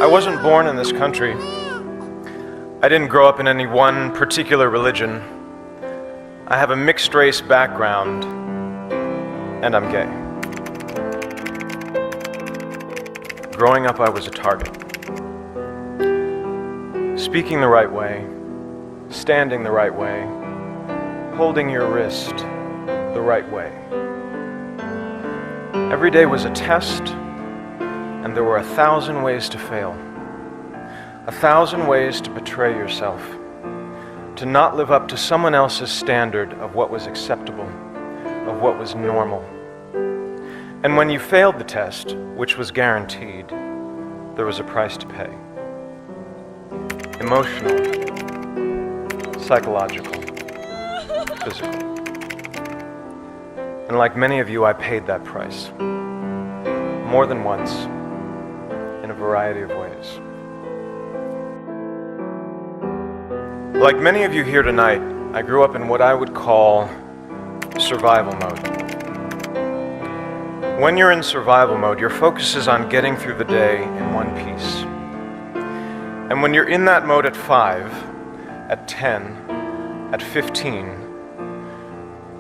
I wasn't born in this country. I didn't grow up in any one particular religion. I have a mixed race background, and I'm gay. Growing up, I was a target. Speaking the right way, standing the right way, holding your wrist the right way. Every day was a test, and there were 1,000 ways to fail. 1,000 ways to betray yourself, to not live up to someone else's standard of what was acceptable, of what was normal. And when you failed the test, which was guaranteed, there was a price to pay. Emotional, psychological, physical. And like many of you, I paid that price. More than once, in a variety of ways. Like many of you here tonight, I grew up in what I would call survival mode. When you're in survival mode, your focus is on getting through the day in one piece. And when you're in that mode at 5, at 10, at 15,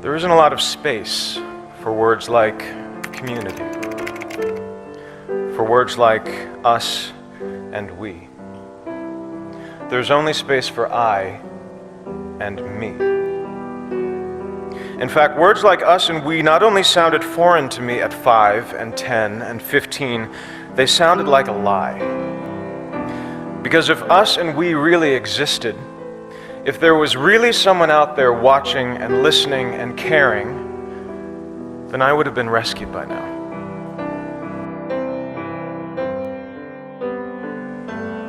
there isn't a lot of space for words like community, for words like us and we. There's only space for I and me. In fact, words like us and we not only sounded foreign to me at 5 and 10 and 15, they sounded like a lie. Because if us and we really existed, if there was really someone out there watching and listening and caring, then I would have been rescued by now.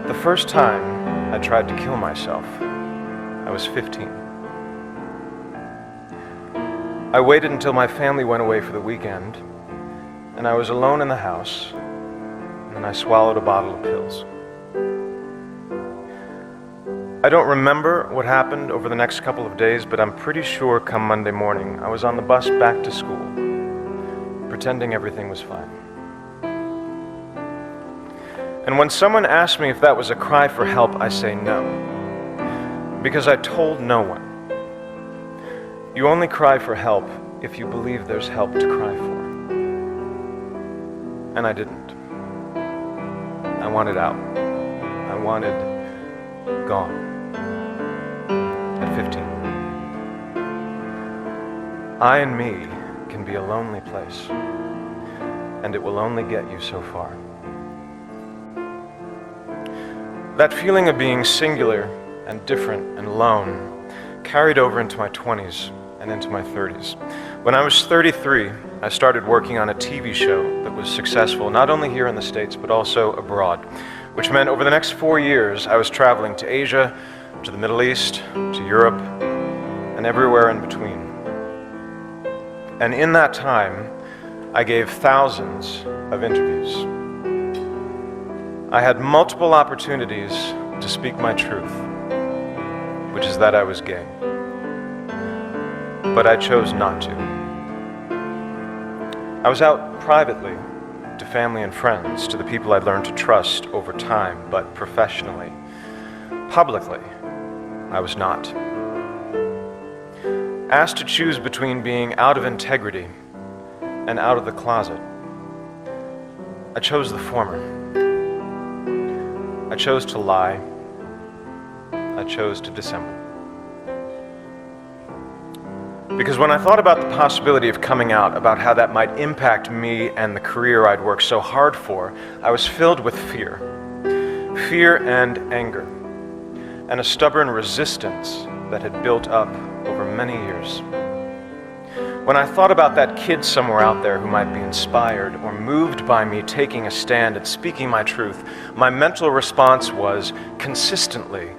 The first time I tried to kill myself, I was 15. I waited until my family went away for the weekend, and I was alone in the house, and I swallowed a bottle of pills. I don't remember what happened over the next couple of days, but I'm pretty sure come Monday morning, I was on the bus back to school, pretending everything was fine. And when someone asked me if that was a cry for help, I say no, because I told no one. You only cry for help if you believe there's help to cry for. And I didn't. I wanted out. I wanted gone. At 15. I and me can be a lonely place, and it will only get you so far. That feeling of being singular and different and alone carried over into my 20s and into my 30s. When I was 33, I started working on a TV show that was successful not only here in the States but also abroad, which meant over the next 4 years I was traveling to Asia, to the Middle East, to Europe, and everywhere in between. And in that time, I gave thousands of interviews. I had multiple opportunities to speak my truth, which is that I was gay. But I chose not to. I was out privately to family and friends, to the people I'd learned to trust over time, but professionally, publicly, I was not. Asked to choose between being out of integrity and out of the closet, I chose the former. I chose to lie. I chose to dissemble. Because when I thought about the possibility of coming out, about how that might impact me and the career I'd worked so hard for, I was filled with fear. Fear and anger, and a stubborn resistance that had built up over many years. When I thought about that kid somewhere out there who might be inspired or moved by me taking a stand and speaking my truth, my mental response was consistently,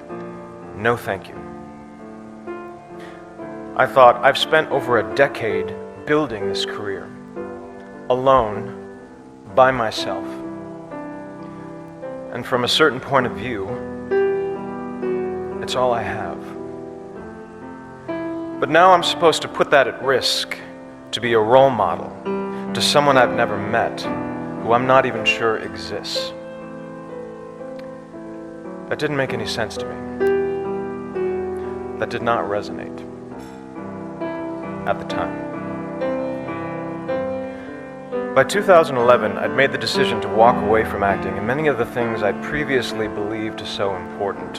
no thank you. I thought, I've spent over a decade building this career, alone, by myself. And from a certain point of view, it's all I have. But now I'm supposed to put that at risk to be a role model to someone I've never met, who I'm not even sure exists. That didn't make any sense to me. That did not resonate at the time. By 2011, I'd made the decision to walk away from acting and many of the things I'd previously believed so important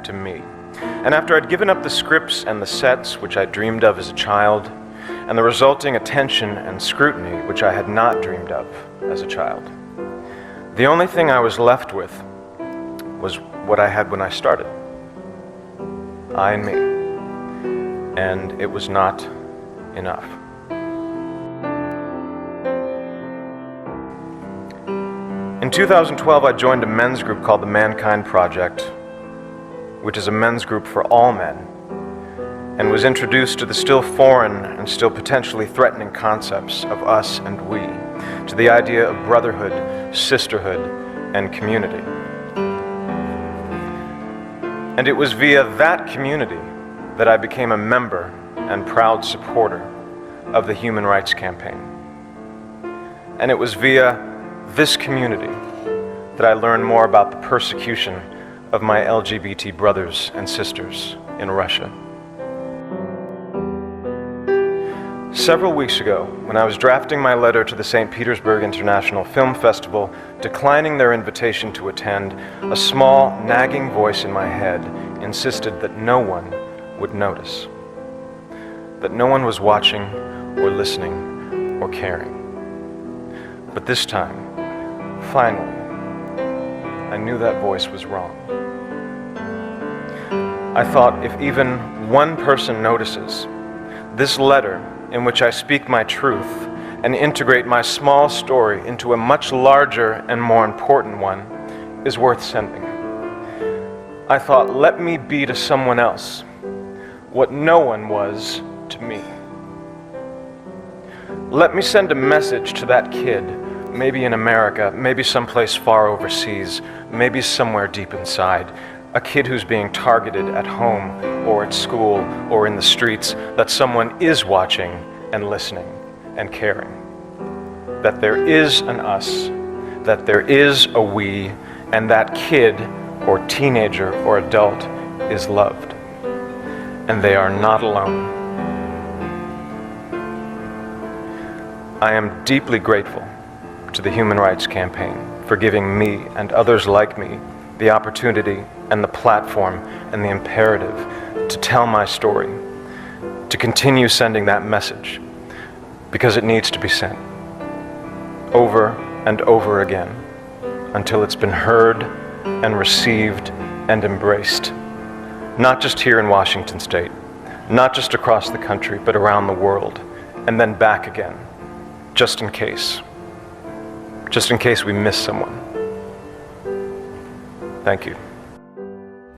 to me. And after I'd given up the scripts and the sets which I dreamed of as a child, and the resulting attention and scrutiny which I had not dreamed of as a child, the only thing I was left with was what I had when I started. I and me. And it was not enough. In 2012, I joined a men's group called the Mankind Project, which is a men's group for all men, and was introduced to the still foreign and still potentially threatening concepts of us and we, to the idea of brotherhood, sisterhood, and community. And it was via that community that I became a member and proud supporter of the Human Rights Campaign. And it was via this community that I learned more about the persecution of my LGBT brothers and sisters in Russia. Several weeks ago, when I was drafting my letter to the St. Petersburg International Film Festival, declining their invitation to attend, a small, nagging voice in my head insisted that no one would notice, that no one was watching or listening or caring. But this time, finally, I knew that voice was wrong. I thought, if even one person notices, this letter in which I speak my truth and integrate my small story into a much larger and more important one is worth sending. I thought, let me be to someone else what no one was to me. Let me send a message to that kid, maybe in America, maybe someplace far overseas, maybe somewhere deep inside, a kid who's being targeted at home or at school or in the streets, that someone is watching and listening and caring. That there is an us, that there is a we, and that kid or teenager or adult is loved. And they are not alone. I am deeply grateful to the Human Rights Campaign for giving me and others like me the opportunity and the platform and the imperative to tell my story, to continue sending that message, because it needs to be sent over and over again until it's been heard and received and embraced, not just here in Washington State, not just across the country, but around the world, and then back again, just in case we miss someone. Thank you.